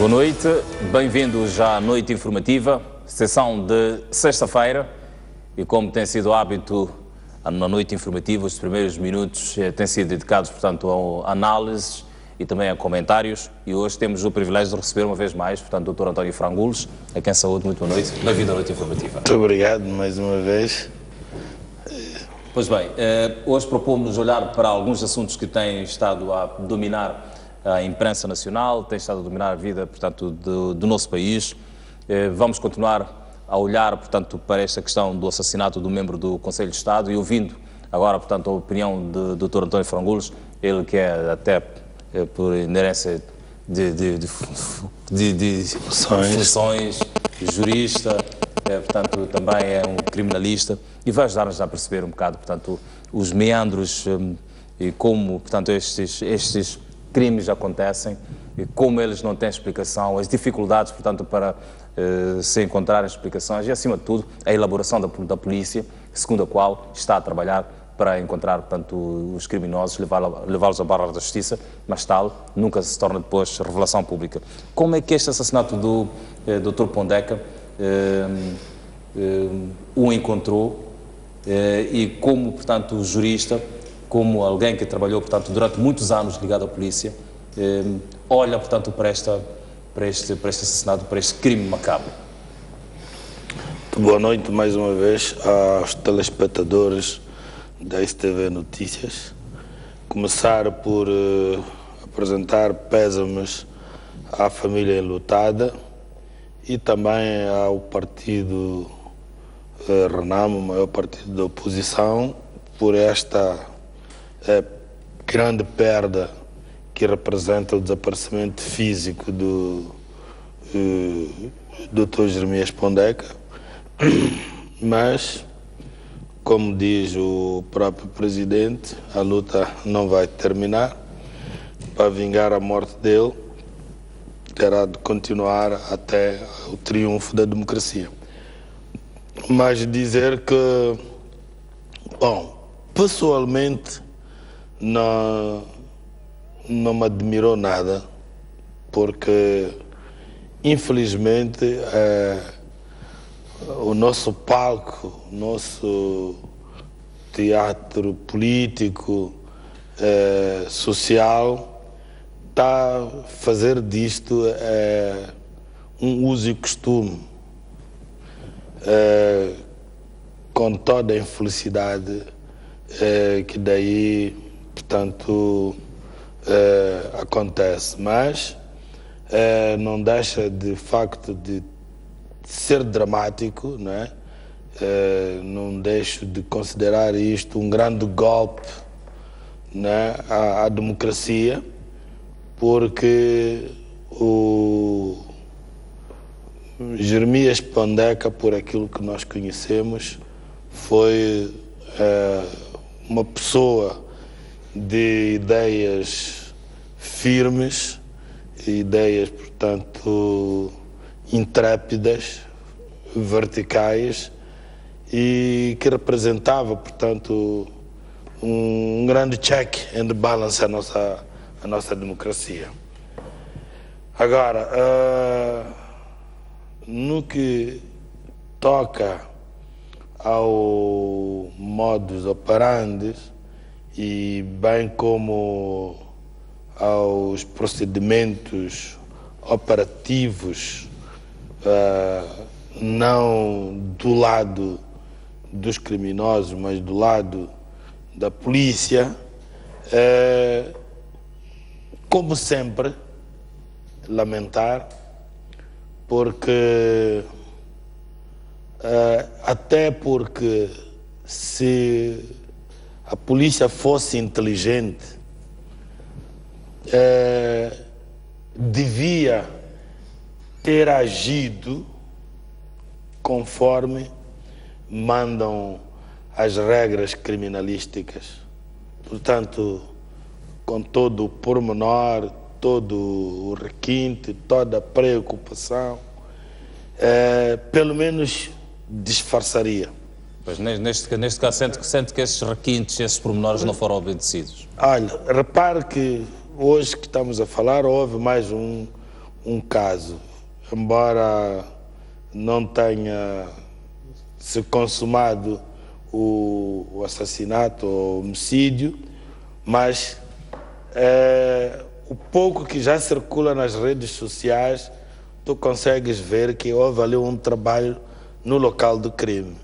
Boa noite, bem-vindos à Noite Informativa, sessão de sexta-feira, e como tem sido hábito na Noite Informativa, os primeiros minutos têm sido dedicados, portanto, a análises e também a comentários, e hoje temos o privilégio de receber uma vez mais, portanto, o Dr. António Frangulos, a quem saúde, muito boa noite, bem-vindo à Noite Informativa. Muito obrigado mais uma vez. Pois bem, hoje propomos olhar para alguns assuntos que têm estado a dominar a imprensa nacional, têm estado a dominar a vida, portanto, do nosso país. Vamos continuar a olhar, portanto, para esta questão do assassinato do membro do Conselho de Estado e ouvindo agora, portanto, a opinião do Dr. António Frangulos, ele que é até por inerência de funções, jurista, portanto, também é um criminalista e vai ajudar-nos a perceber um bocado, portanto, os meandros e como, portanto, estes crimes acontecem e como eles não têm explicação, as dificuldades, portanto, para se encontrarem explicações e, acima de tudo, a elaboração da polícia, segundo a qual está a trabalhar para encontrar, portanto, os criminosos, levá-los à barra da justiça, mas tal nunca se torna depois revelação pública. Como é que este assassinato do Dr. Pondeca o encontrou e como, portanto, jurista, como alguém que trabalhou, portanto, durante muitos anos ligado à polícia, olha, portanto, para este assassinato, para este crime macabro? Boa noite mais uma vez aos telespectadores da STV Notícias. Começar por apresentar pésames à família enlutada e também ao partido Renamo, o maior partido da oposição, por esta grande perda que representa o desaparecimento físico do Dr. Jeremias Pondeca. Mas, como diz o próprio presidente, a luta não vai terminar. Para vingar a morte dele, terá de continuar até o triunfo da democracia. Mas dizer que, bom, pessoalmente não me admirou nada, porque infelizmente o nosso palco, o nosso teatro político, social, está a fazer disto um uso e costume, com toda a infelicidade que daí, portanto, acontece. Mas não deixa de facto de ser dramático, não é? Não deixo de considerar isto um grande golpe, né, à democracia, porque o Jeremias Pondeca, por aquilo que nós conhecemos, foi uma pessoa de ideias firmes, ideias, portanto, intrépidas, verticais, e que representava, portanto, um grande check and balance à nossa democracia. Agora, no que toca ao modus operandi e bem como aos procedimentos operativos, não do lado dos criminosos, mas do lado da polícia, como sempre, lamentar, porque até porque se a polícia fosse inteligente, devia ter agido conforme mandam as regras criminalísticas. Portanto, com todo o pormenor, todo o requinte, toda a preocupação, pelo menos disfarçaria. Pois neste caso sente que esses requintes, esses pormenores não foram obedecidos. Olha, repare que hoje que estamos a falar houve mais um um caso, embora não tenha se consumado o assassinato ou homicídio, mas o pouco que já circula nas redes sociais, tu consegues ver que houve ali um trabalho no local do crime.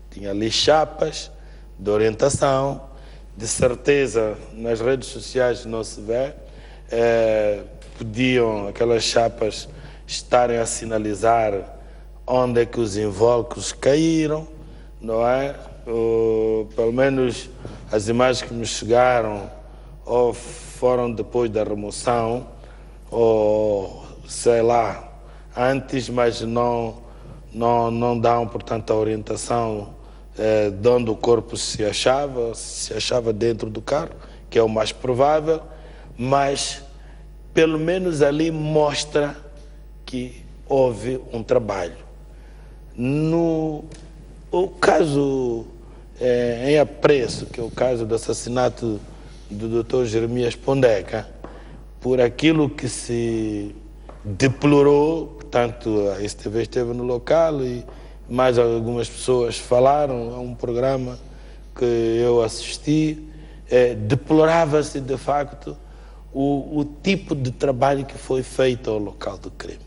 Tinha ali chapas de orientação, de certeza nas redes sociais não se vê, podiam aquelas chapas estarem a sinalizar onde é que os invólucros caíram, não é? Pelo menos as imagens que me chegaram ou foram depois da remoção, ou sei lá, antes, mas não dão, portanto, a orientação de onde o corpo se achava dentro do carro, que é o mais provável, mas pelo menos ali mostra que houve um trabalho. No o caso em apreço, que é o caso do assassinato do Dr. Jeremias Pondeca, por aquilo que se deplorou, portanto, a STV esteve no local e mais algumas pessoas falaram, é um programa que eu assisti, deplorava-se de facto o tipo de trabalho que foi feito ao local do crime.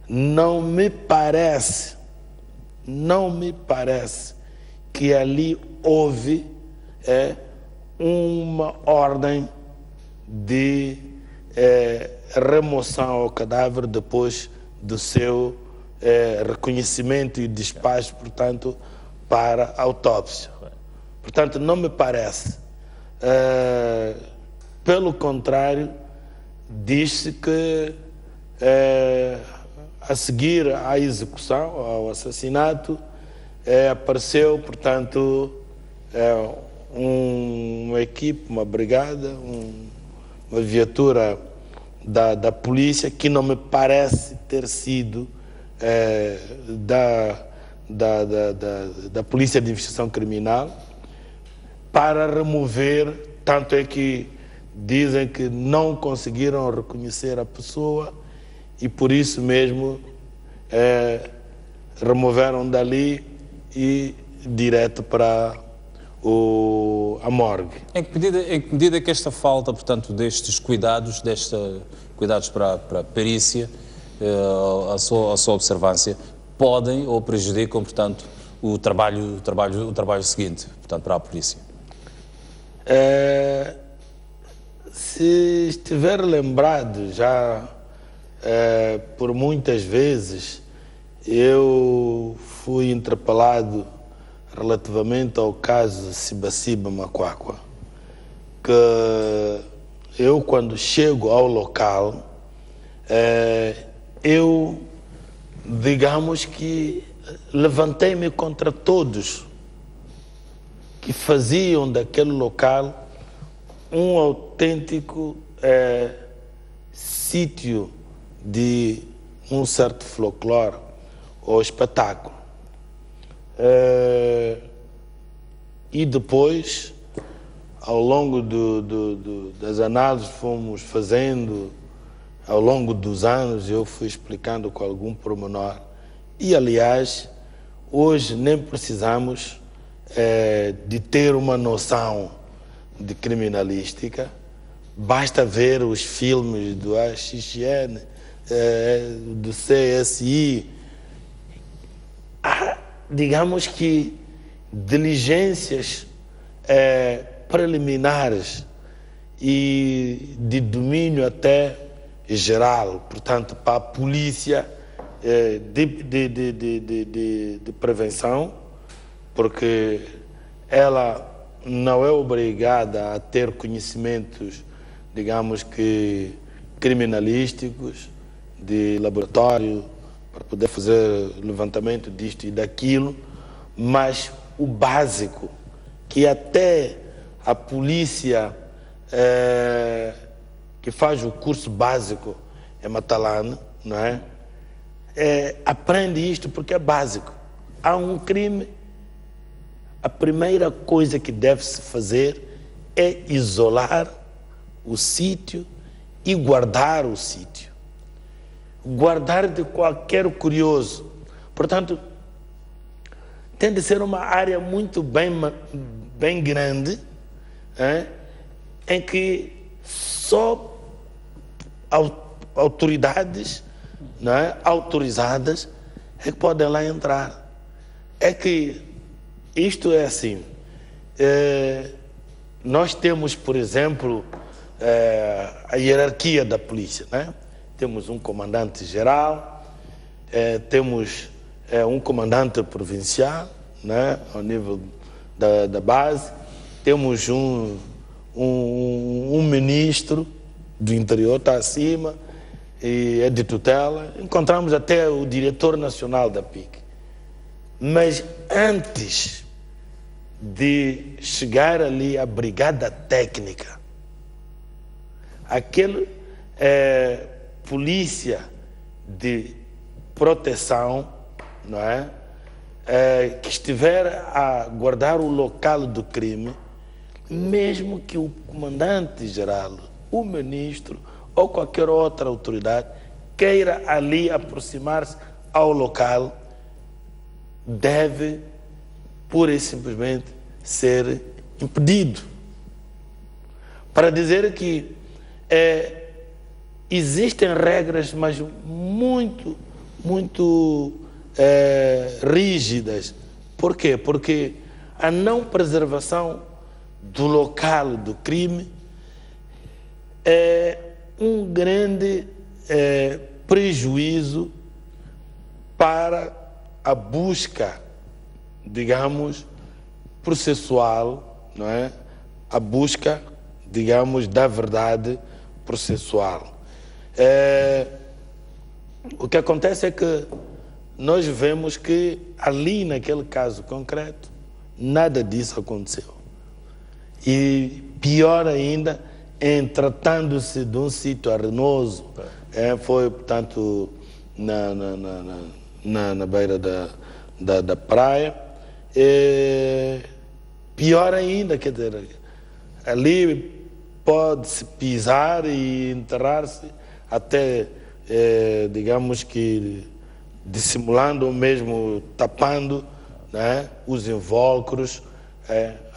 Não me parece que ali houve uma ordem de remoção ao cadáver depois do seu reconhecimento e despacho, portanto, para a autópsia. Portanto, não me parece. Pelo contrário, diz-se que a seguir à execução, ao assassinato, apareceu, portanto, uma equipe, uma brigada, uma viatura da polícia, que não me parece ter sido da Polícia de Investigação Criminal, para remover, tanto é que dizem que não conseguiram reconhecer a pessoa e por isso mesmo removeram dali e direto para a morgue. Em que medida é que esta falta, portanto, destes cuidados, cuidados para a perícia, a sua observância, podem ou prejudicam, portanto, o trabalho seguinte, portanto, para a polícia? Se estiver lembrado, já por muitas vezes eu fui interpelado relativamente ao caso Sibaciba Macuacua, que eu, quando chego ao local, eu, digamos que levantei-me contra todos que faziam daquele local um autêntico sítio de um certo folclore ou espetáculo. E depois, ao longo das análises que fomos fazendo, ao longo dos anos, eu fui explicando com algum pormenor. E, aliás, hoje nem precisamos de ter uma noção de criminalística, basta ver os filmes do AXN, do CSI. Digamos que diligências preliminares e de domínio até geral, portanto, para a polícia de prevenção, porque ela não é obrigada a ter conhecimentos, digamos que criminalísticos, de laboratório, para poder fazer levantamento disto e daquilo, mas o básico, que até a polícia que faz o curso básico em Matalane, não é? Aprende isto porque é básico. Há um crime, a primeira coisa que deve-se fazer é isolar o sítio e guardar o sítio. guardar de qualquer curioso. Portanto, tem de ser uma área muito bem grande, em que só autoridades, autorizadas é que podem lá entrar. É que isto é assim, nós temos, por exemplo, a hierarquia da polícia, Temos um comandante-geral, temos um comandante provincial, ao nível da base, temos um ministro do interior, está acima, e é de tutela, encontramos até o diretor nacional da PIC. Mas antes de chegar ali a brigada técnica, aquele polícia de proteção, que estiver a guardar o local do crime, mesmo que o comandante-geral, o ministro ou qualquer outra autoridade queira ali aproximar-se ao local, deve, pura e simplesmente, ser impedido. Para dizer que existem regras, mas muito rígidas. Por quê? Porque a não preservação do local do crime é um grande prejuízo para a busca, digamos, processual, A busca, digamos, da verdade processual. O que acontece é que nós vemos que ali, naquele caso concreto, nada disso aconteceu. E pior ainda, em tratando-se de um sítio arenoso, foi, portanto, na beira da praia, pior ainda, quer dizer, ali pode-se pisar e enterrar-se até, digamos que, dissimulando ou mesmo tapando os invólucros,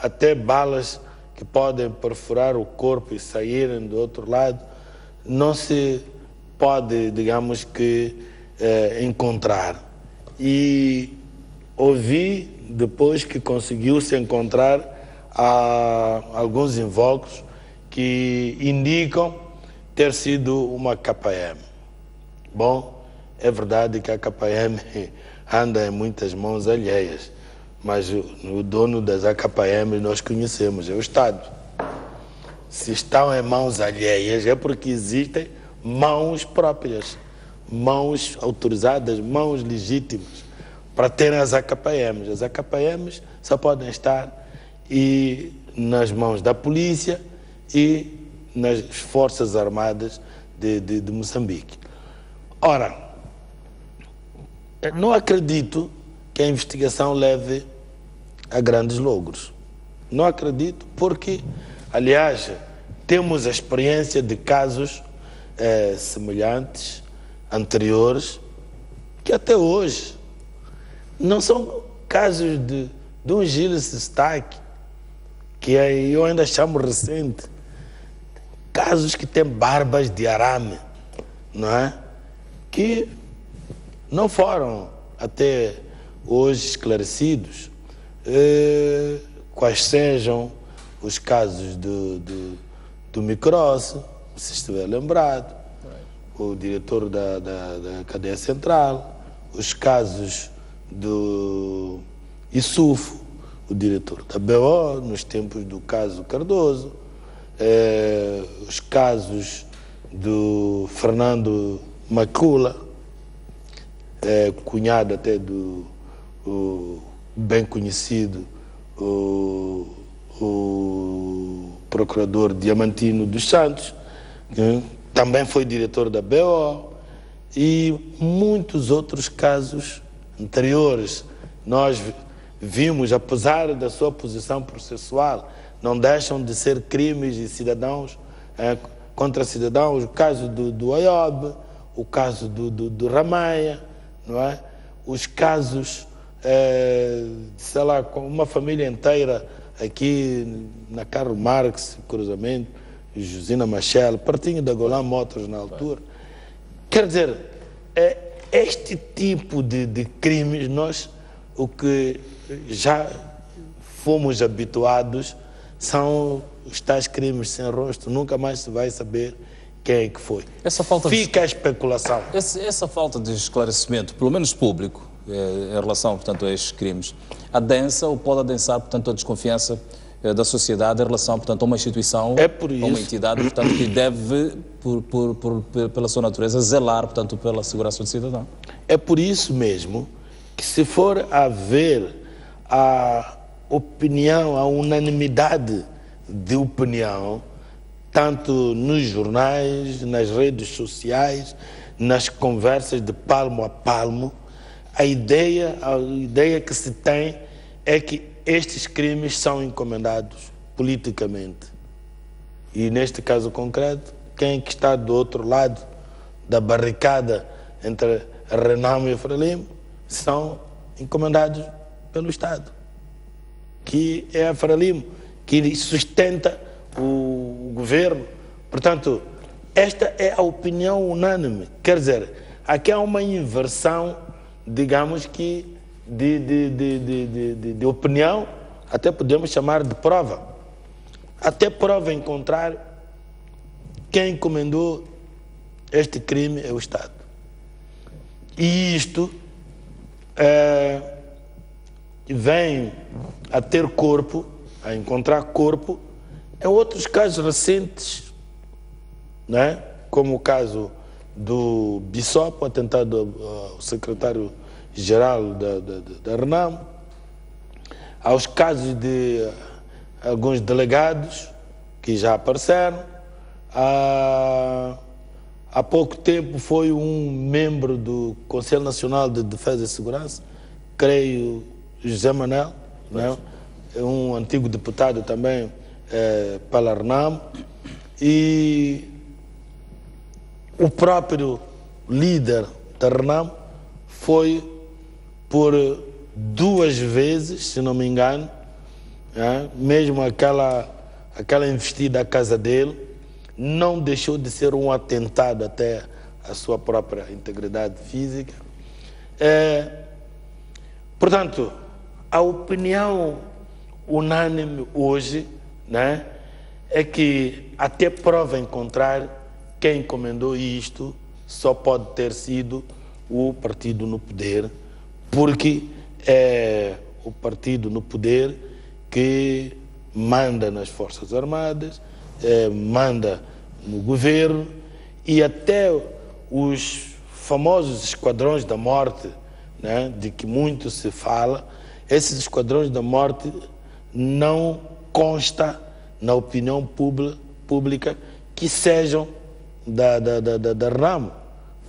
até balas que podem perfurar o corpo e saírem do outro lado, não se pode, digamos que, encontrar. E ouvi, depois que conseguiu-se encontrar alguns invólucros que indicam ter sido uma KM. Bom, é verdade que a KM anda em muitas mãos alheias, mas o dono das AKM nós conhecemos, é o Estado. Se estão em mãos alheias é porque existem mãos próprias, mãos autorizadas, mãos legítimas para terem as AKMs. As AKMs só podem estar nas mãos da polícia e nas Forças Armadas de Moçambique. Ora, não acredito que a investigação leve a grandes logros. Não acredito porque, aliás, temos a experiência de casos semelhantes, anteriores, que até hoje não são casos de um Gilles Stack, que eu ainda chamo recente, casos que têm barbas de arame, que não foram até hoje esclarecidos, quais sejam os casos do Micros, se estiver lembrado, o diretor da cadeia central, os casos do Isufo, o diretor da BO, nos tempos do caso Cardoso, os casos do Fernando Macula, cunhado até do bem conhecido o procurador Diamantino dos Santos, que também foi diretor da BO, e muitos outros casos anteriores. Nós vimos, apesar da sua posição processual, não deixam de ser crimes de cidadãos contra cidadãos, o caso do Ayob, o caso do Ramaia, não é? Os casos, sei lá, com uma família inteira aqui na Karl Marx, cruzamento, Josina Machel, pertinho da Golan Motors na altura. Quer dizer, este tipo de crimes, nós, o que já fomos habituados, são os tais crimes sem rosto, nunca mais se vai saber quem é que foi. Fica a especulação. Essa falta de esclarecimento, pelo menos público, em relação, portanto, a estes crimes, adensa ou pode adensar, portanto, a desconfiança da sociedade em relação, portanto, a uma instituição, a uma entidade, portanto, que deve, pela sua natureza, zelar, portanto, pela segurança do cidadão. É por isso mesmo que, se for haver a opinião, a unanimidade de opinião, tanto nos jornais, nas redes sociais, nas conversas de palmo a palmo, a ideia que se tem é que estes crimes são encomendados politicamente. E neste caso concreto, quem que está do outro lado da barricada entre a Renamo e a Frelimo são encomendados pelo Estado, que é a Frelimo, que sustenta o governo. Portanto, esta é a opinião unânime. Quer dizer, aqui há uma inversão, digamos que, de opinião, até podemos chamar de prova. Até prova em contrário, quem encomendou este crime é o Estado. E isto vem a ter corpo, a encontrar corpo, em outros casos recentes, né? Como o caso do Bissop, o atentado ao secretário-geral da Renamo, aos casos de alguns delegados que já apareceram. Há pouco tempo foi um membro do Conselho Nacional de Defesa e Segurança, creio, José Manel, né? Um antigo deputado também pela Renamo, e o próprio líder da Renamo foi por 2 vezes, se não me engano, mesmo aquela investida à casa dele, não deixou de ser um atentado até à sua própria integridade física. Portanto, a opinião unânime hoje, né, é que, até prova em contrário, quem encomendou isto só pode ter sido o partido no poder, porque é o partido no poder que manda nas Forças Armadas, manda no governo, e até os famosos esquadrões da morte, né, de que muito se fala, esses esquadrões da morte não consta na opinião pública que sejam da Renamo.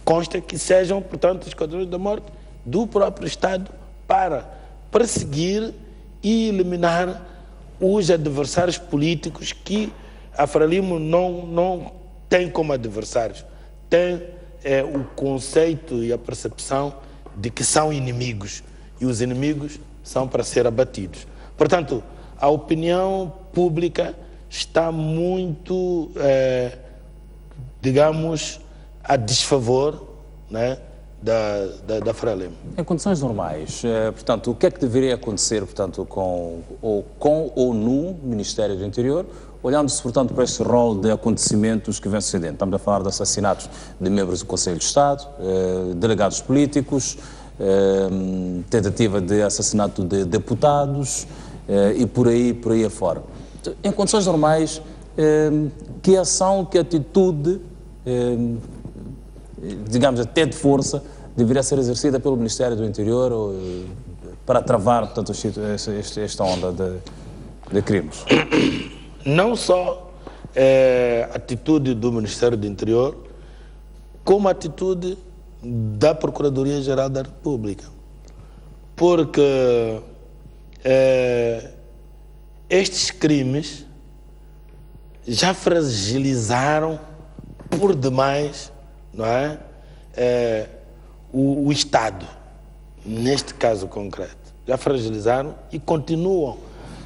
Consta que sejam, portanto, esquadrões da morte do próprio Estado para perseguir e eliminar os adversários políticos que a Frelimo não tem como adversários. Tem o conceito e a percepção de que são inimigos, e os inimigos são para ser abatidos. Portanto, a opinião pública está muito, digamos, a desfavor, né, da Frelimo. Em condições normais, portanto, o que é que deveria acontecer, portanto, com ou no Ministério do Interior, olhando-se, portanto, para este rol de acontecimentos que vem sucedendo? Estamos a falar de assassinatos de membros do Conselho de Estado, delegados políticos, tentativa de assassinato de deputados e por aí afora. Em condições normais, que ação, que atitude, digamos até de força, deveria ser exercida pelo Ministério do Interior para travar, portanto, esta onda de crimes? Não só a atitude do Ministério do Interior, como a atitude da Procuradoria-Geral da República. Porque estes crimes já fragilizaram por demais, não é, o Estado, neste caso concreto. Já fragilizaram e continuam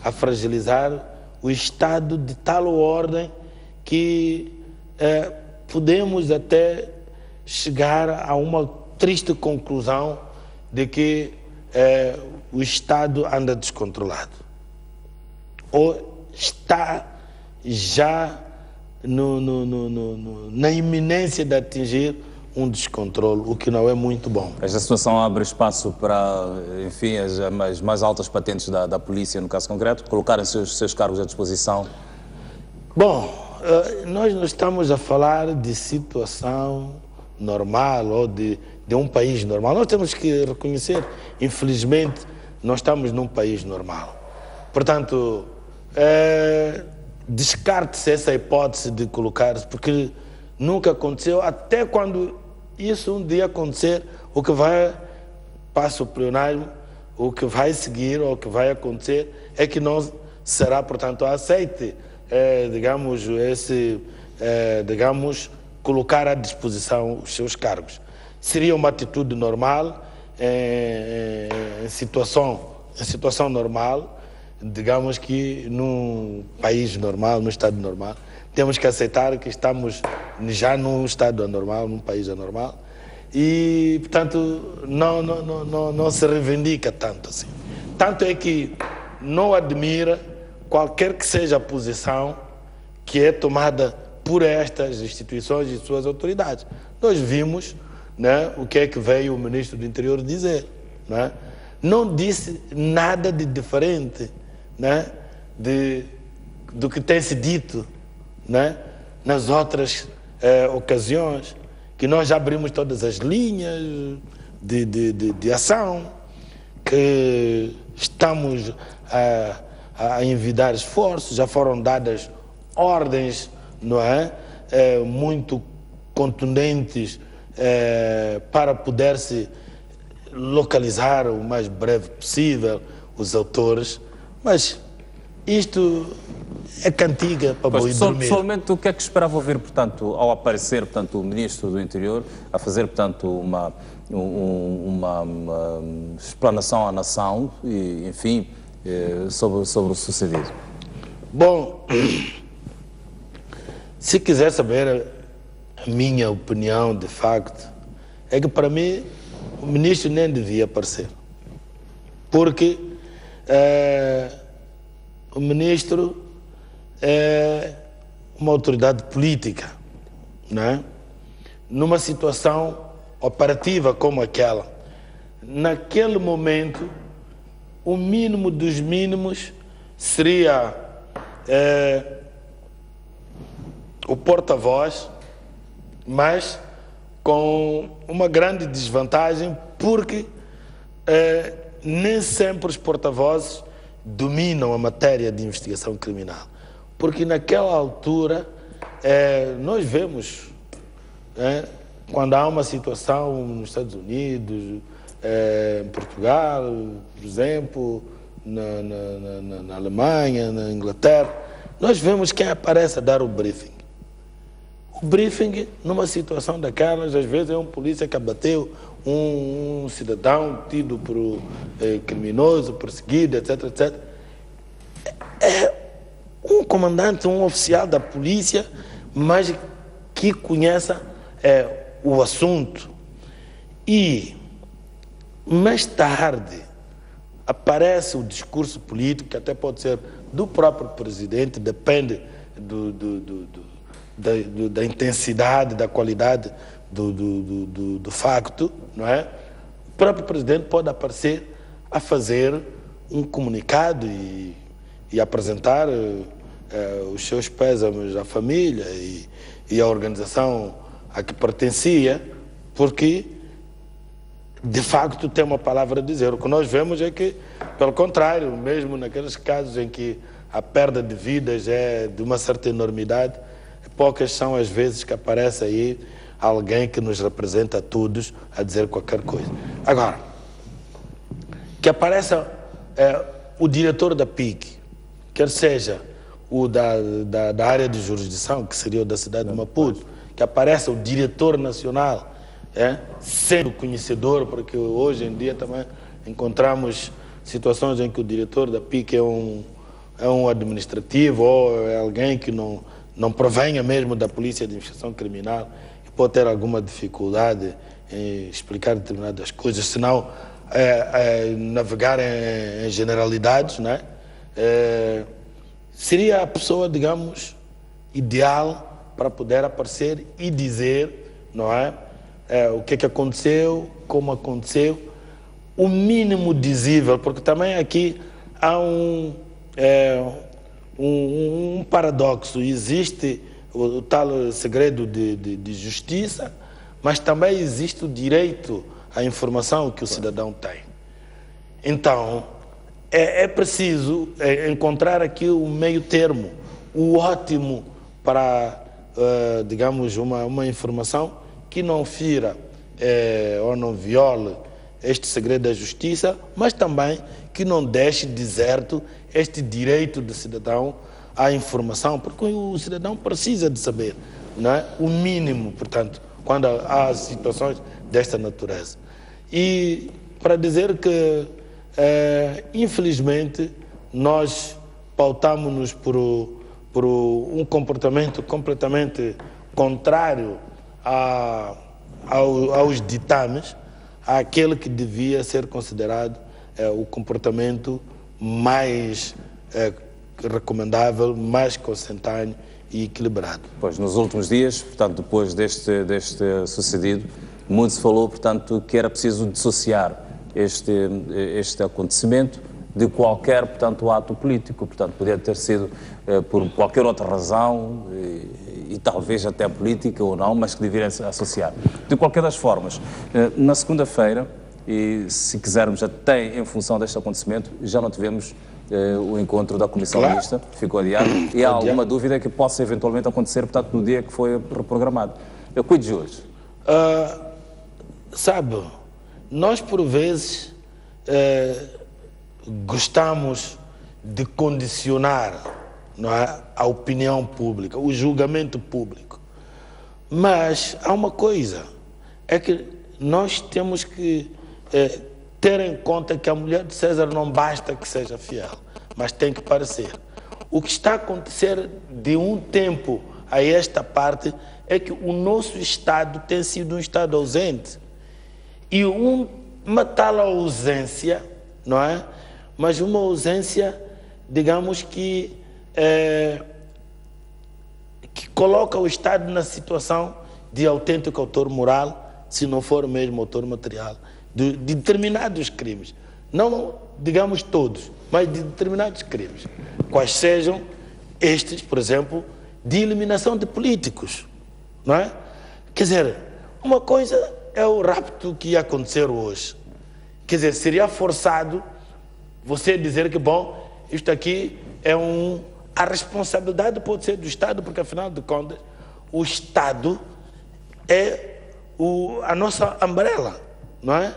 a fragilizar o Estado de tal ordem que podemos até chegar a uma triste conclusão de que o Estado anda descontrolado. Ou está já na iminência de atingir um descontrole, o que não é muito bom. Esta situação abre espaço para, enfim, as mais altas patentes da polícia, no caso concreto, colocarem seus cargos à disposição? Bom, nós não estamos a falar de situação normal ou de um país normal. Nós temos que reconhecer, infelizmente, nós estamos num país normal. Portanto, descarte-se essa hipótese de colocar-se, porque nunca aconteceu, até quando isso um dia acontecer, o que vai, passa o plenário, o que vai seguir, ou o que vai acontecer, é que não será, portanto, aceite, colocar à disposição os seus cargos. Seria uma atitude normal, em situação normal, digamos que num país normal, num estado normal, temos que aceitar que estamos já num estado anormal, num país anormal, e, portanto, não se reivindica tanto assim. Tanto é que não admira qualquer que seja a posição que é tomada por estas instituições e suas autoridades. Nós vimos, né, o que é que veio o ministro do Interior dizer. Né? Não disse nada de diferente, né, do que tem se dito, né, nas outras ocasiões, que nós já abrimos todas as linhas de ação, que estamos a envidar esforços, já foram dadas ordens, não é, muito contundentes para poder-se localizar o mais breve possível os autores, mas isto é cantiga para boi dormir. Pessoalmente, o que é que esperava ouvir, portanto, ao aparecer, portanto, o Ministro do Interior, a fazer, portanto, uma explanação à nação, e, enfim, sobre o sucedido? Bom, se quiser saber a minha opinião, de facto, é que para mim o Ministro nem devia aparecer. Porque o Ministro é uma autoridade política, né? Numa situação operativa como aquela. Naquele momento, o mínimo dos mínimos seria o porta-voz, mas com uma grande desvantagem, porque nem sempre os porta-vozes dominam a matéria de investigação criminal. Porque naquela altura, nós vemos, quando há uma situação nos Estados Unidos, em Portugal, por exemplo, na Alemanha, na Inglaterra, nós vemos quem aparece a dar o briefing. O briefing, numa situação daquelas, às vezes é um polícia que abateu um cidadão tido por criminoso, perseguido, etc, etc. É um comandante, um oficial da polícia, mas que conheça o assunto. E, mais tarde, aparece o discurso político, que até pode ser do próprio presidente, depende da intensidade, da qualidade do facto, não é? O próprio presidente pode aparecer a fazer um comunicado e apresentar os seus pésames à família e à organização a que pertencia, porque de facto tem uma palavra a dizer. O que nós vemos é que, pelo contrário, mesmo naqueles casos em que a perda de vidas é de uma certa enormidade, poucas são as vezes que aparece aí alguém que nos representa a todos a dizer qualquer coisa. Agora, que apareça o diretor da PIC, quer seja o da área de jurisdição, que seria o da cidade de Maputo, que apareça o diretor nacional sendo conhecedor, porque hoje em dia também encontramos situações em que o diretor da PIC é um administrativo ou é alguém que não provenha mesmo da Polícia de Investigação Criminal e pode ter alguma dificuldade em explicar determinadas coisas, senão navegar em generalidades, né? Seria a pessoa, digamos, ideal para poder aparecer e dizer, não é? O que aconteceu, como aconteceu, o mínimo dizível, porque também aqui há um paradoxo. Existe o tal segredo de justiça, mas também existe o direito à informação que o cidadão tem. Então, é preciso encontrar aqui o meio termo, o ótimo para, digamos, uma informação que não fira ou não viole este segredo da justiça, mas também que não deixe deserto este direito do cidadão à informação, porque o cidadão precisa de saber, não é? O mínimo, portanto, quando há situações desta natureza. E para dizer que, infelizmente, nós pautamos-nos por um comportamento completamente contrário aos ditames, àquele que devia ser considerado o comportamento mais recomendável, mais consentâneo e equilibrado. Pois, nos últimos dias, portanto, depois deste sucedido, muito se falou, portanto, que era preciso dissociar este acontecimento de qualquer, portanto, ato político. Portanto, podia ter sido por qualquer outra razão, e talvez até política ou não, mas que deveriam se associar. De qualquer das formas, na segunda-feira, e se quisermos até em função deste acontecimento, já não tivemos o encontro da Comissão Mista, ficou adiado, e há alguma dúvida que possa eventualmente acontecer, portanto, no dia que foi reprogramado. Eu cuido de hoje. Sabe, nós por vezes gostamos de condicionar, não é, a opinião pública, o julgamento público. Mas há uma coisa, é que nós temos que ter em conta que a mulher de César não basta que seja fiel, mas tem que parecer. O que está a acontecer de um tempo a esta parte é que o nosso Estado tem sido um Estado ausente. E uma tal ausência, não é? Mas uma ausência, digamos que coloca o Estado na situação de autêntico autor moral, se não for mesmo autor material, de determinados crimes. Não, digamos, todos, mas de determinados crimes. Quais sejam estes, por exemplo, de eliminação de políticos, não é? Quer dizer, uma coisa é o rapto que ia acontecer hoje. Quer dizer, seria forçado você dizer que, bom, isto aqui a responsabilidade pode ser do Estado, porque, afinal de contas, o Estado é a nossa umbrella, não é?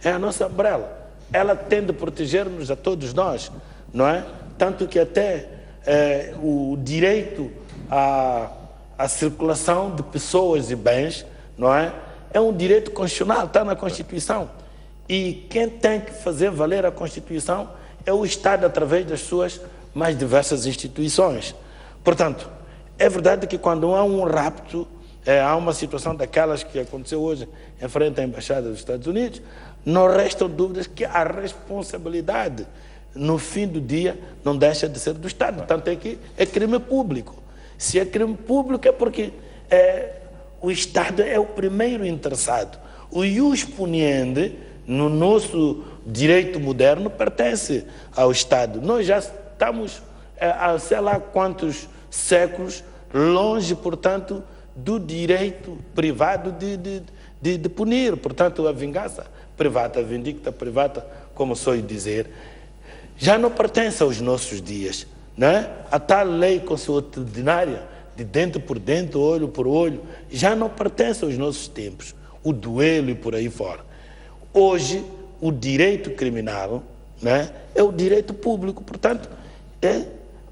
É a nossa umbrella. Ela tem de proteger-nos a todos nós, não é? Tanto que até o direito à circulação de pessoas e bens, não é? É um direito constitucional, está na Constituição. E quem tem que fazer valer a Constituição é o Estado, através das suas mais diversas instituições. Portanto, é verdade que quando há um rapto, há uma situação daquelas que aconteceu hoje em frente à Embaixada dos Estados Unidos, não restam dúvidas que a responsabilidade, no fim do dia, não deixa de ser do Estado. Tanto é que é crime público. Se é crime público é porque o Estado é o primeiro interessado. O ius puniendi, no nosso direito moderno, pertence ao Estado. Nós já estamos há sei lá quantos séculos longe, portanto, do direito privado de punir. Portanto, a vingança privada, a vindicta privada, como sou dizer, já não pertence aos nossos dias, não é? A tal lei consuetudinária, de dente por dente, olho por olho, já não pertence aos nossos tempos. O duelo e por aí fora. Hoje, o direito criminal, né, é o direito público, portanto,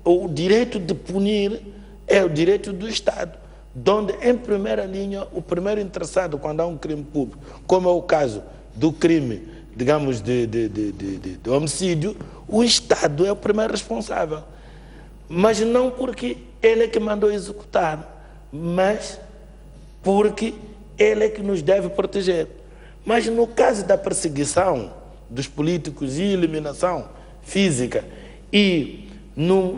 o direito de punir é o direito do Estado. onde, em primeira linha, o primeiro interessado quando há um crime público, como é o caso do crime, digamos, de homicídio, o Estado é o primeiro responsável. Mas não porque ele é que mandou executar, mas porque ele é que nos deve proteger. Mas no caso da perseguição dos políticos e eliminação física e no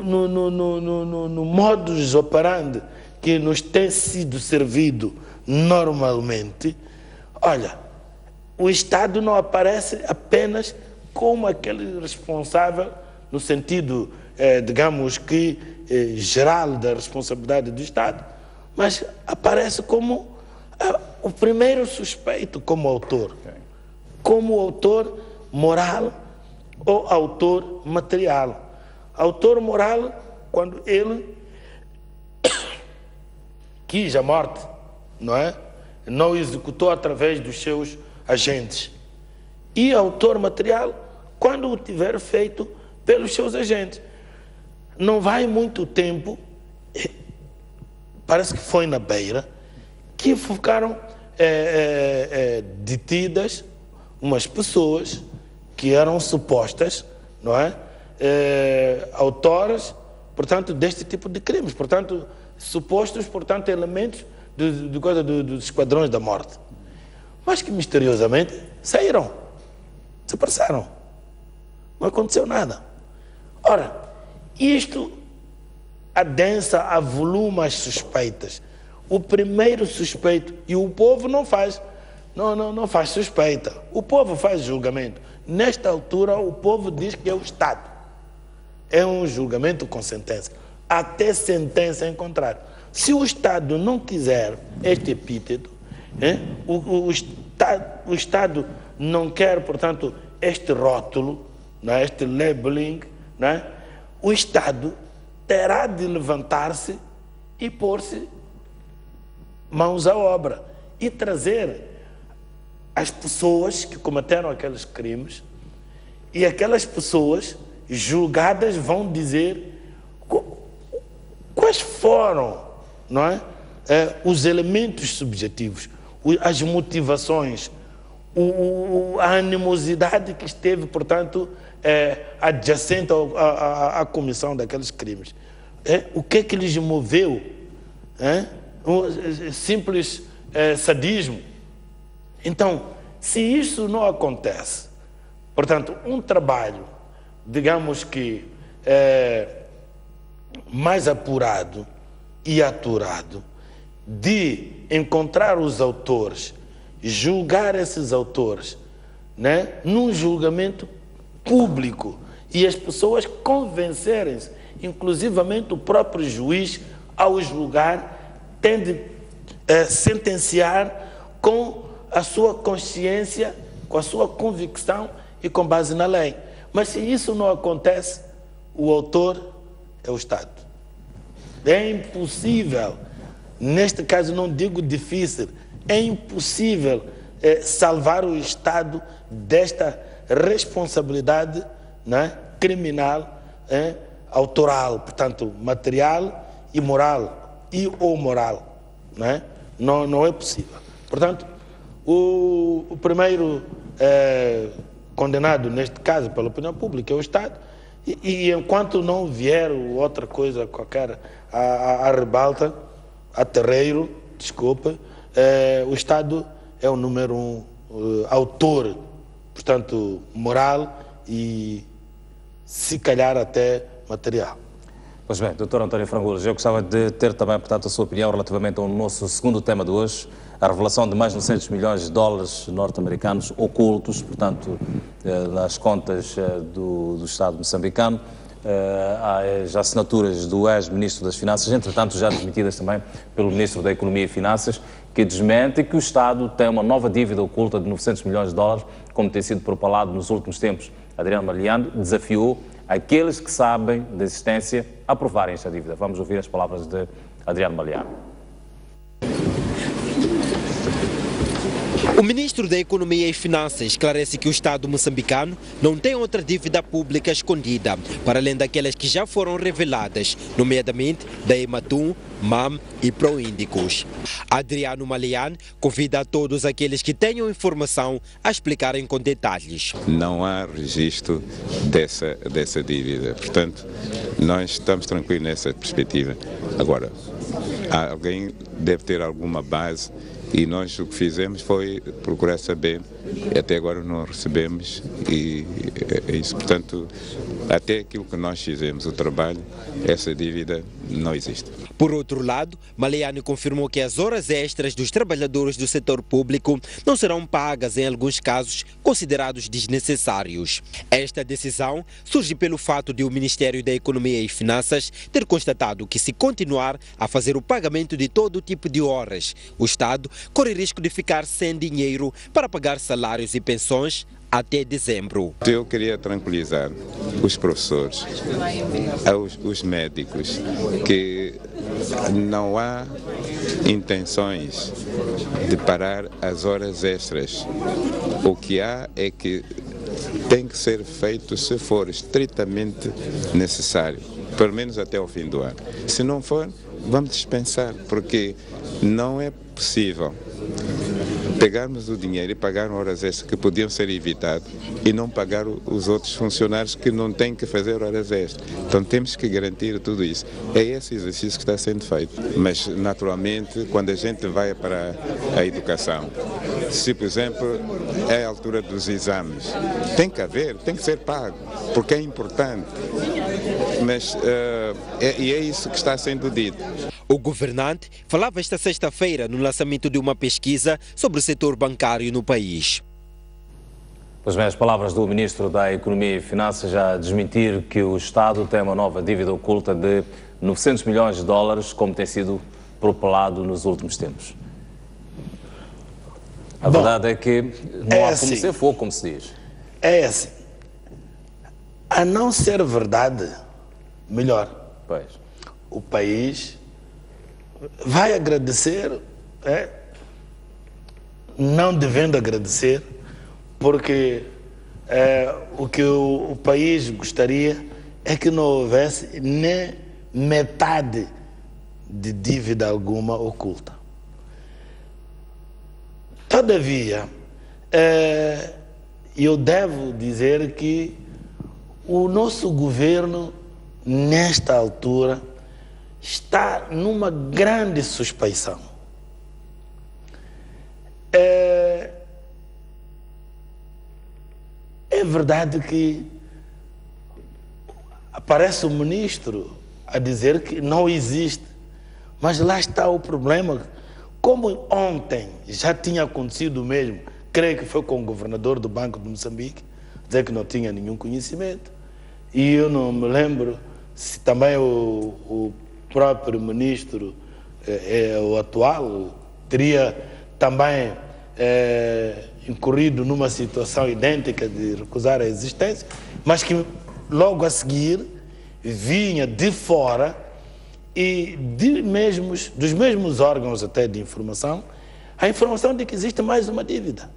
modus operandi que nos tem sido servido normalmente, olha, o Estado não aparece apenas como aquele responsável no sentido, digamos que, geral da responsabilidade do Estado, mas aparece como o primeiro suspeito como autor, como autor moral ou autor material. Autor moral, quando ele quis a morte, não é? Não executou através dos seus agentes. E autor material, quando o tiver feito pelos seus agentes. Não vai muito tempo, parece que foi na Beira, que ficaram detidas umas pessoas que eram supostas, não é? Autoras, portanto, deste tipo de crimes, portanto, supostos, portanto, elementos dos esquadrões da morte, mas que misteriosamente saíram, desapareceram, não aconteceu nada. Ora, isto adensa, avoluma as suspeitas. O primeiro suspeito, e o povo não faz suspeita, o povo faz julgamento. Nesta altura, o povo diz que é o Estado. É um julgamento com sentença, até sentença em contrário. Se o Estado não quiser este epíteto, o Estado não quer, portanto, este rótulo, né, este labeling, né, o Estado terá de levantar-se e pôr-se mãos à obra e trazer as pessoas que cometeram aqueles crimes, e aquelas pessoas julgadas vão dizer quais foram, não é? Os elementos subjetivos, as motivações, a animosidade que esteve, portanto, adjacente à comissão daqueles crimes. O que é que lhes moveu? Simples sadismo. Então, se isso não acontece, portanto, um trabalho, digamos que mais apurado e aturado, de encontrar os autores, julgar esses autores, né, num julgamento público, e as pessoas convencerem-se, inclusivamente o próprio juiz, ao julgar, tem de sentenciar com a sua consciência, com a sua convicção e com base na lei. Mas se isso não acontece, o autor é o Estado. É impossível, neste caso não digo difícil, é impossível salvar o Estado desta responsabilidade, né, criminal, autoral, portanto, material e moral, ou moral. Né? Não é possível. Portanto, o primeiro condenado, neste caso, pela opinião pública, é o Estado, e enquanto não vier outra coisa qualquer à rebalta, a terreiro, desculpa, o Estado é o número um autor, portanto, moral e, se calhar, até material. Pois bem, Dr. António Frangolos, eu gostava de ter também, portanto, a sua opinião relativamente ao nosso segundo tema de hoje, a revelação de mais de 900 milhões de dólares norte-americanos ocultos, portanto, nas contas do Estado moçambicano. Há já assinaturas do ex-ministro das Finanças, entretanto já desmentidas também pelo ministro da Economia e Finanças, que desmente que o Estado tem uma nova dívida oculta de 900 milhões de dólares, como tem sido propalado nos últimos tempos. Adriano Maliano desafiou aqueles que sabem da existência a provarem esta dívida. Vamos ouvir as palavras de Adriano Maliano. O ministro da Economia e Finanças esclarece que o Estado moçambicano não tem outra dívida pública escondida, para além daquelas que já foram reveladas, nomeadamente da Ematum, MAM e Proíndicos. Adriano Malian convida a todos aqueles que tenham informação a explicarem com detalhes. Não há registro dessa dívida, portanto, nós estamos tranquilos nessa perspectiva. Agora, alguém deve ter alguma base e nós o que fizemos foi procurar saber, e até agora não recebemos, e é isso. Portanto, até aquilo que nós fizemos, o trabalho, essa dívida não existe. Por outro lado, Maliani confirmou que as horas extras dos trabalhadores do setor público não serão pagas em alguns casos considerados desnecessários. Esta decisão surge pelo fato de o Ministério da Economia e Finanças ter constatado que, se continuar a fazer o pagamento de todo tipo de horas, o Estado corre risco de ficar sem dinheiro para pagar salários e pensões até dezembro. Eu queria tranquilizar os professores, os médicos, que não há intenções de parar as horas extras. O que há é que tem que ser feito se for estritamente necessário, pelo menos até o fim do ano. Se não for, vamos dispensar, porque não é possível pegarmos o dinheiro e pagar horas extras que podiam ser evitadas e não pagar os outros funcionários que não têm que fazer horas extras. Então temos que garantir tudo isso. É esse exercício que está sendo feito. Mas, naturalmente, quando a gente vai para a educação, se, por exemplo, é a altura dos exames, tem que ser pago, porque é importante. Mas é isso que está sendo dito. O governante falava esta sexta-feira no lançamento de uma pesquisa sobre o setor bancário no país. Pois bem, as palavras do Ministro da Economia e Finanças a desmentir que o Estado tem uma nova dívida oculta de 900 milhões de dólares, como tem sido propalado nos últimos tempos. A verdade é que não há como ser fogo, como se diz. É assim. A não ser verdade, melhor. Pois. O país vai agradecer, não devendo agradecer, porque o que o país gostaria é que não houvesse nem metade de dívida alguma oculta. Todavia, eu devo dizer que o nosso governo, nesta altura, está numa grande suspeição. É verdade que aparece o ministro a dizer que não existe, mas lá está o problema. Como ontem já tinha acontecido o mesmo, creio que foi com o governador do Banco de Moçambique, dizer que não tinha nenhum conhecimento, e eu não me lembro se também o próprio ministro, o atual, teria também incorrido numa situação idêntica de recusar a existência, mas que logo a seguir vinha de fora e dos mesmos órgãos até de informação, a informação de que existe mais uma dívida,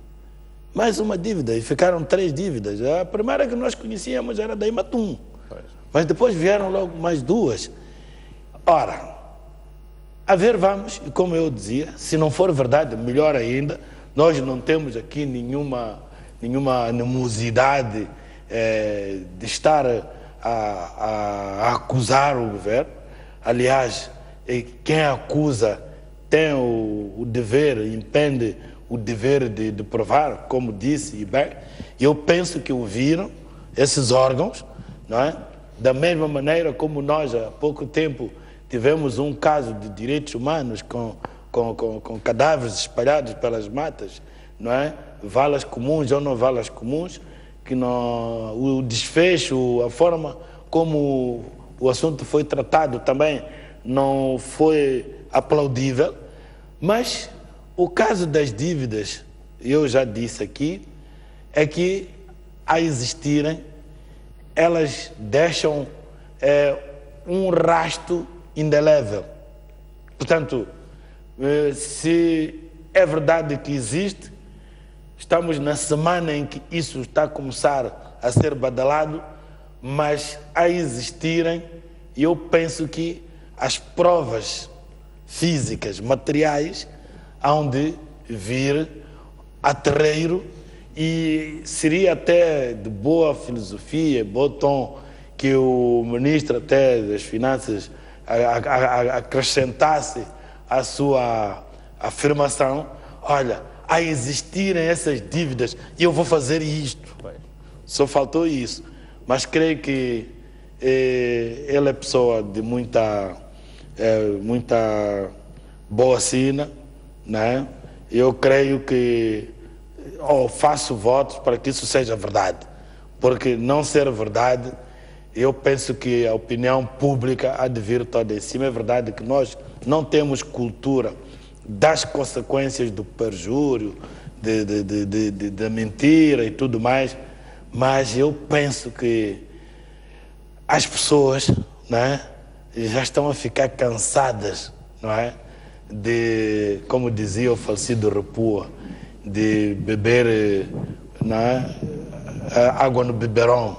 e ficaram 3 dívidas. A primeira que nós conhecíamos era da Ematum, mas depois vieram logo mais 2. Ora, a ver vamos, e como eu dizia, se não for verdade, melhor ainda, nós não temos aqui nenhuma animosidade de estar a acusar o governo. Aliás, quem acusa tem o dever, impende o dever de provar, como disse, e bem, eu penso que ouviram esses órgãos, não é? Da mesma maneira como nós, há pouco tempo, tivemos um caso de direitos humanos com cadáveres espalhados pelas matas, não é? Valas comuns ou não valas comuns, que o desfecho, a forma como o assunto foi tratado também não foi aplaudível, mas o caso das dívidas, eu já disse aqui, é que, a existirem, elas deixam um rastro indelével. Portanto, se é verdade que existe, estamos na semana em que isso está a começar a ser badalado, mas a existirem, e eu penso que as provas físicas, materiais, hão de vir a terreiro, e seria até de boa filosofia, bom tom, que o ministro até das Finanças acrescentasse a sua afirmação: olha, a existirem essas dívidas e eu vou fazer isto. Só faltou isso. Mas creio que ele é pessoa de muita boa sina, né? Eu creio que faço votos para que isso seja verdade, porque não ser verdade, eu penso que a opinião pública há de vir toda em cima. É verdade que nós não temos cultura das consequências do perjúrio, da mentira e tudo mais, mas eu penso que as pessoas, né, já estão a ficar cansadas, não é? De, como dizia o falecido Repua, de beber, não é, água no biberão,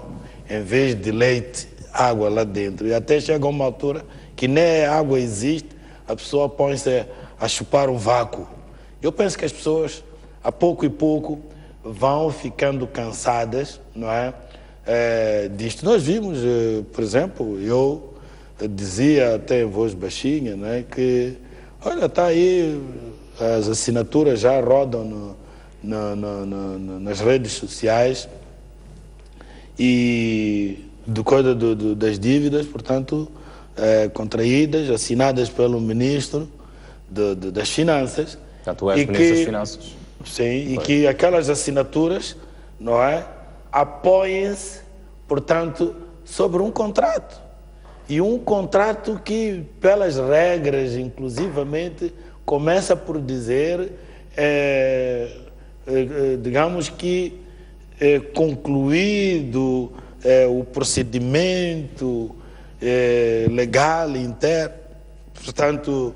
em vez de leite, água lá dentro. E até chega uma altura que nem a água existe, a pessoa põe-se a chupar um vácuo. Eu penso que as pessoas, a pouco e pouco, vão ficando cansadas, não é, disto. Nós vimos, por exemplo, eu dizia até em voz baixinha, não é, que, olha, está aí, as assinaturas já rodam nas redes sociais, e das dívidas, portanto, contraídas, assinadas pelo Ministro das Finanças. Portanto, o ex-Ministro das Finanças. Sim, e que aquelas assinaturas, não é, apoiem-se, portanto, sobre um contrato. E um contrato que, pelas regras, inclusivamente, começa por dizer, digamos que, concluído o procedimento legal interno, portanto,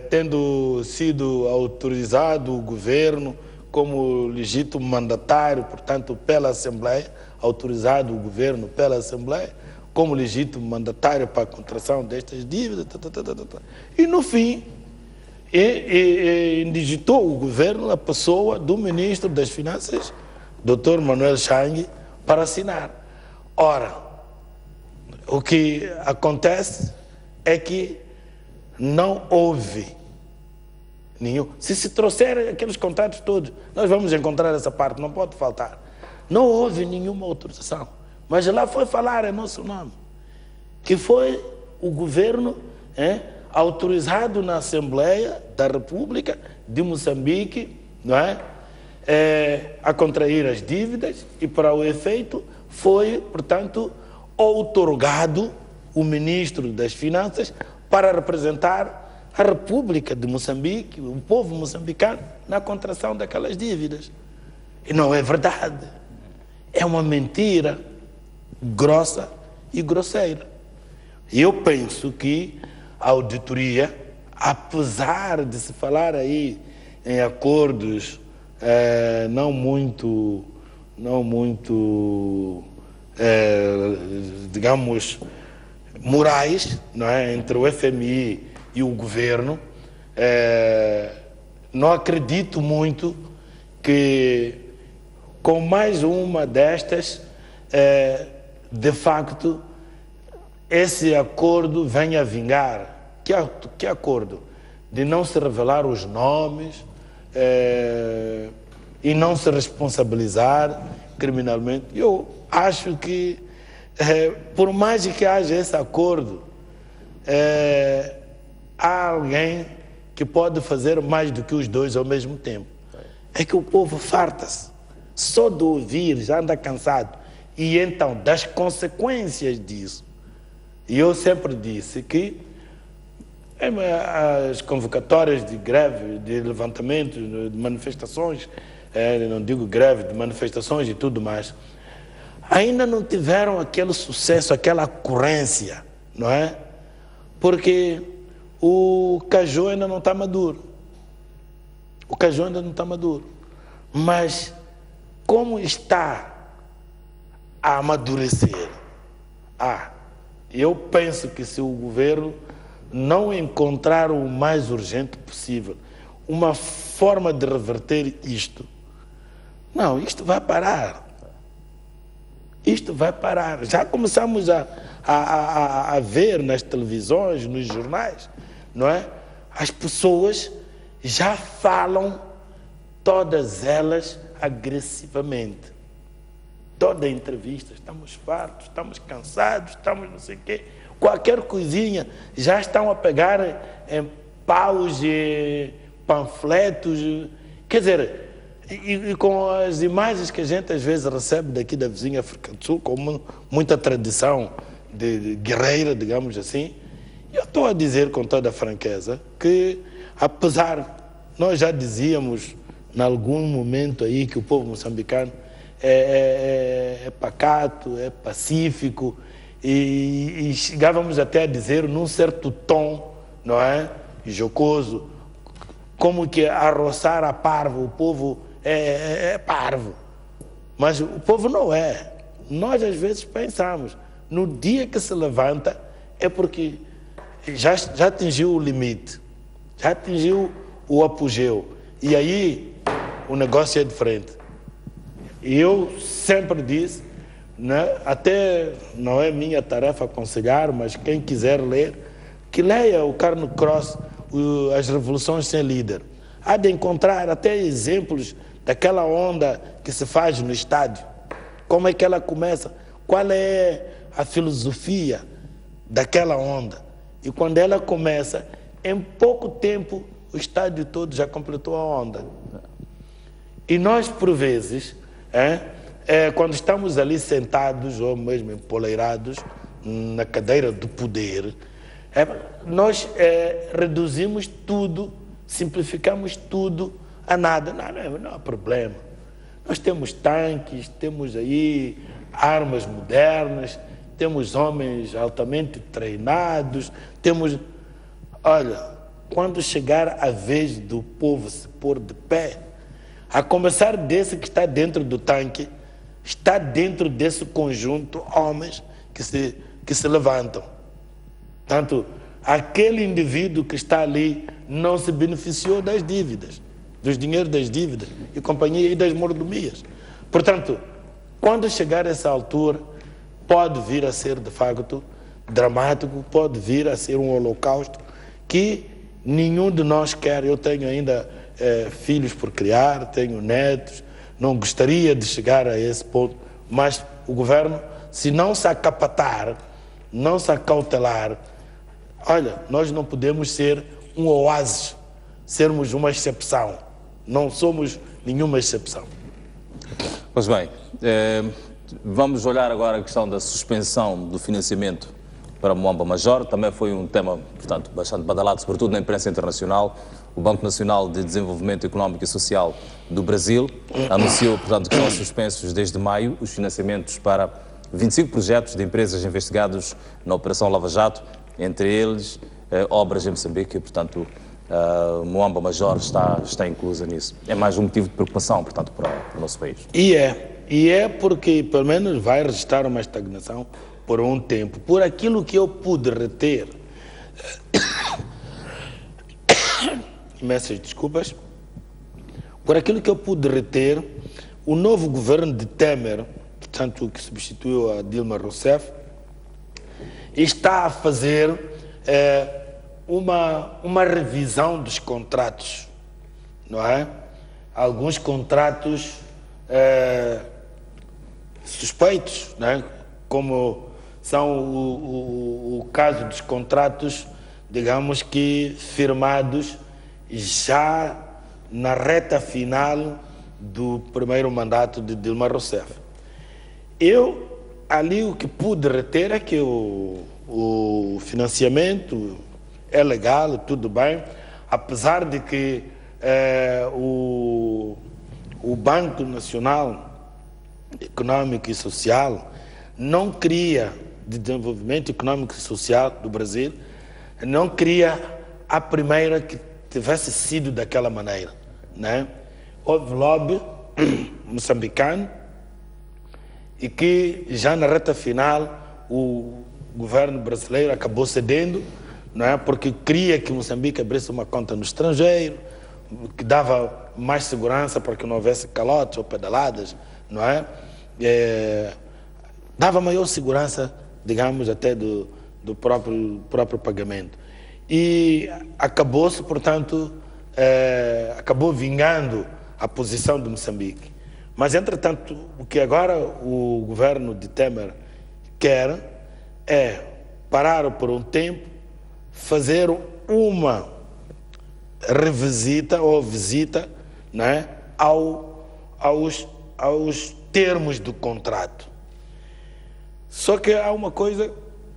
tendo sido autorizado o governo como legítimo mandatário, portanto, pela Assembleia, autorizado o governo pela Assembleia como legítimo mandatário para a contração destas dívidas, e no fim, indigitou o governo a pessoa do Ministro das Finanças, Dr. Manuel Chang, para assinar. Ora, o que acontece é que não houve nenhum. Se trouxer aqueles contratos todos, nós vamos encontrar essa parte, não pode faltar. Não houve nenhuma autorização, mas lá foi falar em nosso nome, que foi o governo autorizado na Assembleia da República de Moçambique, não é? A contrair as dívidas, e para o efeito foi, portanto, outorgado o Ministro das Finanças para representar a República de Moçambique, o povo moçambicano, na contração daquelas dívidas. E não é verdade. É uma mentira grossa e grosseira. E eu penso que a auditoria, apesar de se falar aí em acordos não muito, digamos, morais, não é, entre o FMI e o governo, não acredito muito que com mais uma destas, de facto, esse acordo venha a vingar. Que acordo? De não se revelar os nomes e não se responsabilizar criminalmente. Eu acho que, por mais que haja esse acordo, há alguém que pode fazer mais do que os dois ao mesmo tempo. É que o povo farta-se só de ouvir, já anda cansado, e então das consequências disso. E eu sempre disse que as convocatórias de greve, de levantamento, de manifestações, não digo greve, de manifestações e tudo mais, ainda não tiveram aquele sucesso, aquela ocorrência, não é? Porque o caju ainda não está maduro. O caju ainda não está maduro. Mas como está a amadurecer? Eu penso que se o governo não encontrar o mais urgente possível uma forma de reverter isto, isto vai parar. Isto vai parar. Já começamos a ver nas televisões, nos jornais, não é? As pessoas já falam, todas elas agressivamente. Toda entrevista, estamos fartos, estamos cansados, estamos não sei o quê. Qualquer coisinha, já estão a pegar em paus, panfletos. Quer dizer, e com as imagens que a gente às vezes recebe daqui da vizinha África do Sul, com muita tradição de guerreira, digamos assim, eu estou a dizer com toda a franqueza que, apesar, nós já dizíamos em algum momento aí que o povo moçambicano é pacato, é pacífico, e chegávamos até a dizer num certo tom, não é? Jocoso, como que a roçar a parvo, o povo é parvo. Mas o povo não é. Nós às vezes pensamos, no dia que se levanta é porque já atingiu o limite, já atingiu o apogeu, e aí o negócio é diferente. E eu sempre disse, né, até não é minha tarefa aconselhar, mas quem quiser ler, que leia o Carlos Cross, As Revoluções Sem Líder. Há de encontrar até exemplos daquela onda que se faz no estádio. Como é que ela começa? Qual é a filosofia daquela onda? E quando ela começa, em pouco tempo, o estádio todo já completou a onda. E nós, por vezes, quando estamos ali sentados ou mesmo empoleirados na cadeira do poder, nós reduzimos tudo, simplificamos tudo a nada. Não há problema. Nós temos tanques, temos aí armas modernas, temos homens altamente treinados, temos... Olha, quando chegar a vez do povo se pôr de pé, a começar desse que está dentro do tanque, está dentro desse conjunto homens que se levantam. Tanto aquele indivíduo que está ali não se beneficiou das dívidas, dos dinheiros das dívidas e companhia e das mordomias. Portanto, quando chegar a essa altura, pode vir a ser de facto dramático, pode vir a ser um holocausto que nenhum de nós quer. Eu tenho ainda filhos por criar, tenho netos, não gostaria de chegar a esse ponto, mas o governo, se não se acapatar, não se acautelar, olha, nós não podemos ser um oásis, sermos uma exceção. Não somos nenhuma exceção. Pois bem, vamos olhar agora a questão da suspensão do financiamento para Moamba Major. Também foi um tema, portanto, bastante badalado, sobretudo na imprensa internacional. O Banco Nacional de Desenvolvimento Económico e Social do Brasil anunciou, portanto, que são suspensos desde maio os financiamentos para 25 projetos de empresas investigados na Operação Lava Jato, entre eles obras em Moçambique, e, portanto, Moamba Major está inclusa nisso. É mais um motivo de preocupação, portanto, para o nosso país. E é porque, pelo menos, vai registrar uma estagnação por um tempo. Por aquilo que eu pude reter, imensas desculpas, por aquilo que eu pude reter, o novo governo de Temer, portanto, que substituiu a Dilma Rousseff, está a fazer uma revisão dos contratos, não é? Alguns contratos suspeitos, não é? Como são o caso dos contratos, digamos que firmados já na reta final do primeiro mandato de Dilma Rousseff. Eu, ali, o que pude reter é que o financiamento é legal, tudo bem, apesar de que o Banco Nacional Econômico e Social não queria, de Desenvolvimento Econômico e Social do Brasil, não queria a primeira que tivesse sido daquela maneira, né? Houve lobby moçambicano e que já na reta final o governo brasileiro acabou cedendo, não é? Porque queria que Moçambique abrisse uma conta no estrangeiro, que dava mais segurança para que não houvesse calotes ou pedaladas, não é? Dava maior segurança, digamos, até do próprio pagamento. E acabou-se, portanto, acabou vingando a posição de Moçambique. Mas, entretanto, o que agora o governo de Temer quer é parar por um tempo, fazer uma revisita ou visita, né, aos termos do contrato. Só que há uma coisa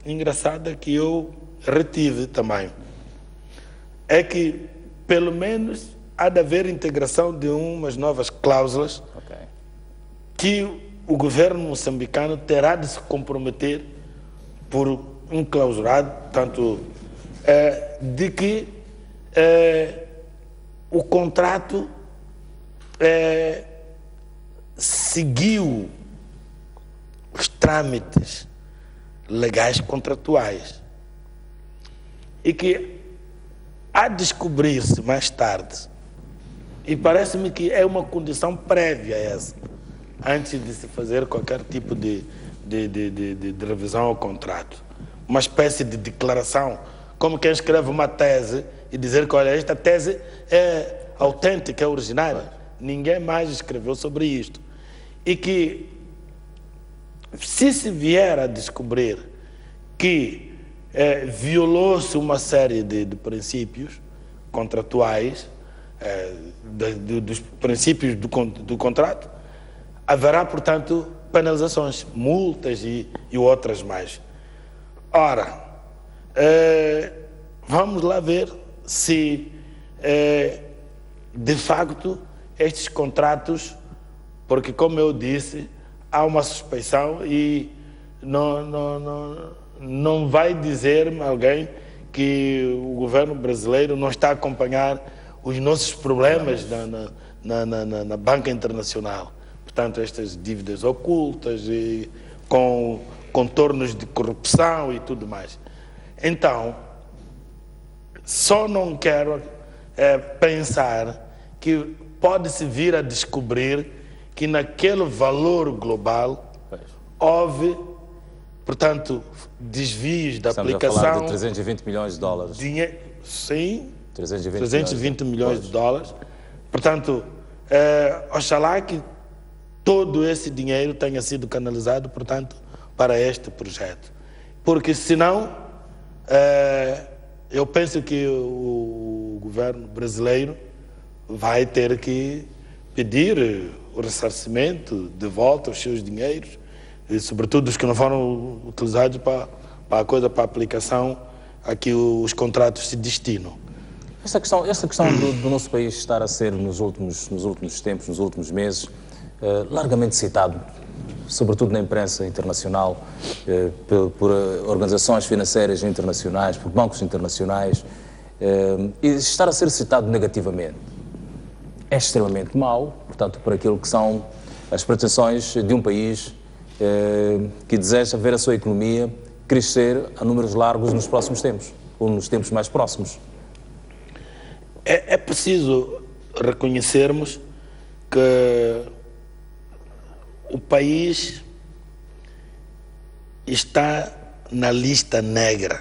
engraçada que eu retive também. É que, pelo menos, há de haver integração de umas novas cláusulas que o governo moçambicano terá de se comprometer por um clausurado, tanto de que o contrato seguiu os trâmites legais contratuais e que há de descobrir-se mais tarde, e parece-me que é uma condição prévia essa, antes de se fazer qualquer tipo de revisão ao contrato, uma espécie de declaração, como quem escreve uma tese e dizer que, olha, esta tese é autêntica, é originária. Ninguém mais escreveu sobre isto. E que, se vier a descobrir que violou-se uma série de princípios contratuais, dos princípios do contrato, haverá, portanto, penalizações, multas e outras mais. Ora, vamos lá ver se, de facto, estes contratos, porque, como eu disse, há uma suspeição e não vai dizer-me alguém que o governo brasileiro não está a acompanhar os nossos problemas na banca internacional. Portanto, estas dívidas ocultas e com contornos de corrupção e tudo mais. Então, só não quero pensar que pode-se vir a descobrir que naquele valor global houve, portanto, desvios da aplicação. Estamos a falar de 320 milhões de dólares. Sim, 320 milhões de dólares. Portanto, oxalá que todo esse dinheiro tenha sido canalizado, portanto, para este projeto. Porque, senão, eu penso que o governo brasileiro vai ter que pedir o ressarcimento de volta aos seus dinheiros, e sobretudo os que não foram utilizados para a aplicação a que os contratos se destinam. Essa questão do nosso país estar a ser, nos últimos tempos, nos últimos meses, largamente citado, sobretudo na imprensa internacional, por organizações financeiras internacionais, por bancos internacionais, e estar a ser citado negativamente. É extremamente mau, portanto, por aquilo que são as pretensões de um país que deseja ver a sua economia crescer a números largos nos próximos tempos, ou nos tempos mais próximos. É preciso reconhecermos que o país está na lista negra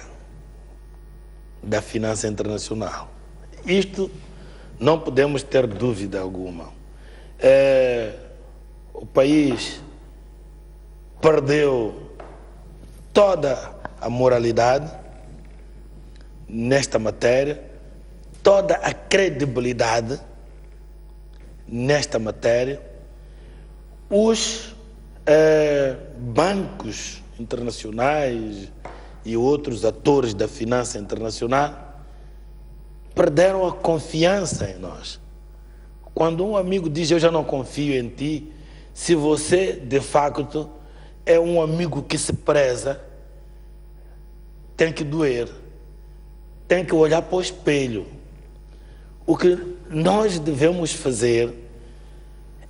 da finança internacional. Isto não podemos ter dúvida alguma. O país perdeu toda a moralidade nesta matéria, toda a credibilidade nesta matéria. Os bancos internacionais e outros atores da finança internacional perderam a confiança em nós. Quando um amigo diz, eu já não confio em ti, se você, de facto, é um amigo que se preza, tem que doer, tem que olhar para o espelho. O que nós devemos fazer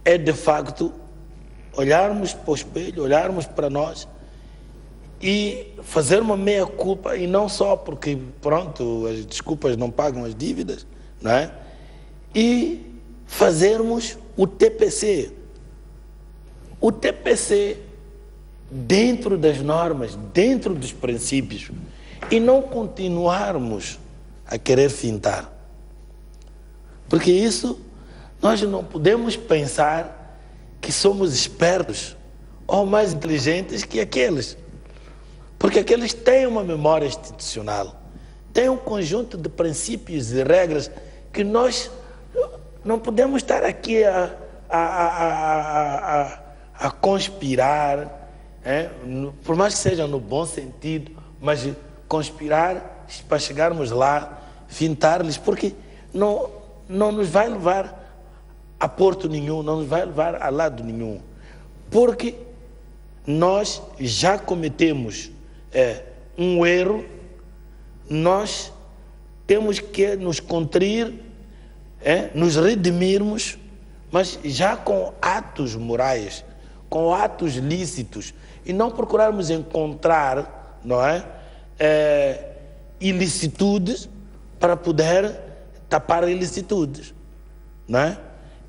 é de facto olharmos para o espelho, olharmos para nós e fazer uma meia-culpa, e não só porque, pronto, as desculpas não pagam as dívidas, não é? E fazermos o TPC. O TPC dentro das normas, dentro dos princípios, e não continuarmos a querer fintar. Porque isso, nós não podemos pensar que somos espertos ou mais inteligentes que aqueles. Porque aqueles têm uma memória institucional, têm um conjunto de princípios e regras que nós não podemos estar aqui a conspirar, por mais que seja no bom sentido, mas conspirar para chegarmos lá, fintar-lhes, porque não nos vai levar a porto nenhum, não nos vai levar a lado nenhum. Porque nós já cometemos um erro, nós temos que nos contrir, nos redimirmos, mas já com atos morais, com atos lícitos, e não procurarmos encontrar, não é, ilicitudes para poder tapar ilicitudes, não é?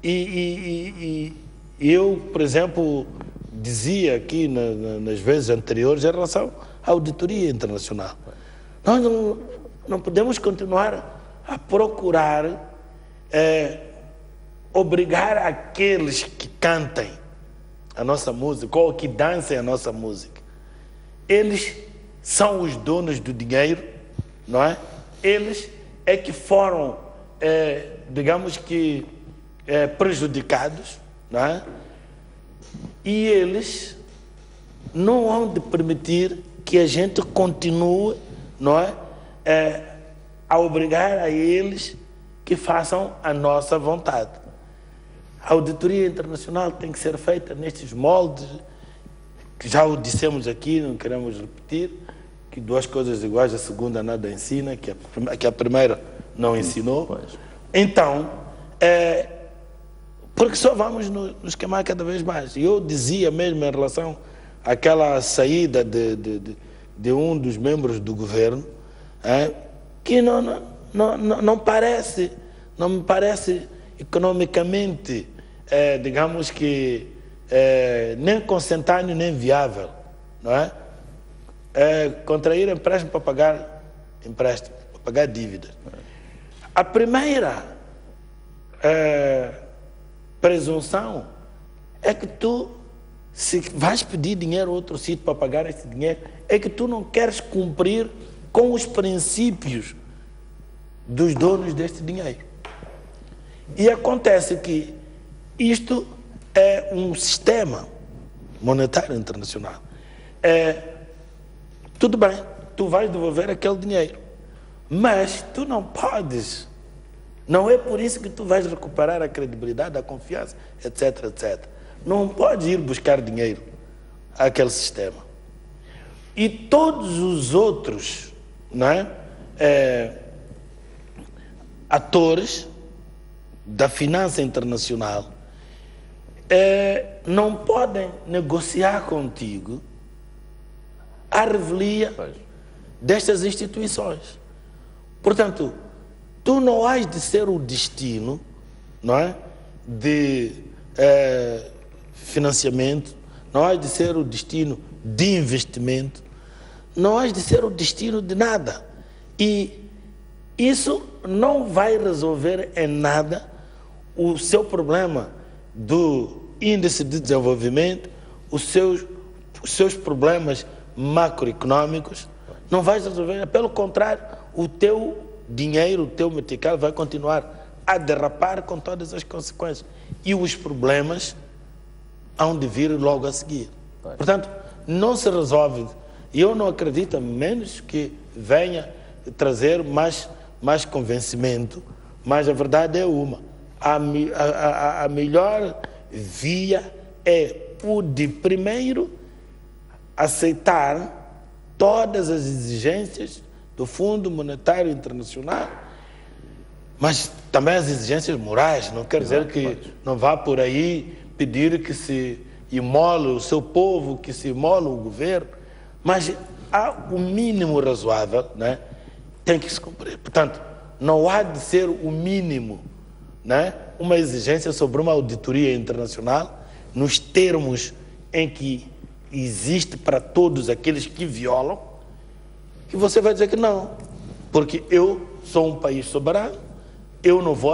E eu, por exemplo, dizia aqui nas vezes anteriores em relação à auditoria internacional, nós não podemos continuar a procurar obrigar aqueles que cantem a nossa música ou que dancem a nossa música. Eles são os donos do dinheiro, não é? Eles é que foram, digamos que, prejudicados, não é? E eles não vão de permitir que a gente continue, não é? A obrigar a eles que façam a nossa vontade. A auditoria internacional tem que ser feita nestes moldes, que já o dissemos aqui, não queremos repetir, que duas coisas iguais, a segunda nada ensina, que a primeira não ensinou. Então, porque só vamos nos queimar cada vez mais. E eu dizia mesmo em relação àquela saída de um dos membros do governo, que não me parece economicamente, digamos que, nem consentâneo nem viável, não é? Contrair empréstimo para pagar empréstimo, para pagar dívidas. A primeira presunção é que tu, se vais pedir dinheiro a outro sítio para pagar esse dinheiro, é que tu não queres cumprir com os princípios dos donos deste dinheiro. E acontece que isto é um sistema monetário internacional. Tudo bem, tu vais devolver aquele dinheiro, mas tu não podes, não é por isso que tu vais recuperar a credibilidade, a confiança, etc, etc. Não podes ir buscar dinheiro àquele sistema. E todos os outros, não é? Atores da finança internacional não podem negociar contigo a revelia destas instituições. Portanto, tu não has de ser o destino, não é, de financiamento, não has de ser o destino de investimento, não has de ser o destino de nada. E isso não vai resolver em nada o seu problema do índice de desenvolvimento, os seus problemas macroeconômicos, não vai resolver. Pelo contrário, o teu dinheiro, o teu metical vai continuar a derrapar com todas as consequências. E os problemas hão de vir logo a seguir. Portanto, não se resolve. E eu não acredito, a menos que venha trazer mais convencimento, mas a verdade é uma. A melhor via é o de, primeiro, aceitar todas as exigências do Fundo Monetário Internacional, mas também as exigências morais. Não quer dizer que não vá por aí pedir que se imole o seu povo, que se imole o governo, mas há o mínimo razoável, né? Tem que se cumprir. Portanto, não há de ser o mínimo, né? Uma exigência sobre uma auditoria internacional nos termos em que existe para todos aqueles que violam, que você vai dizer que não, porque eu sou um país soberano, eu não vou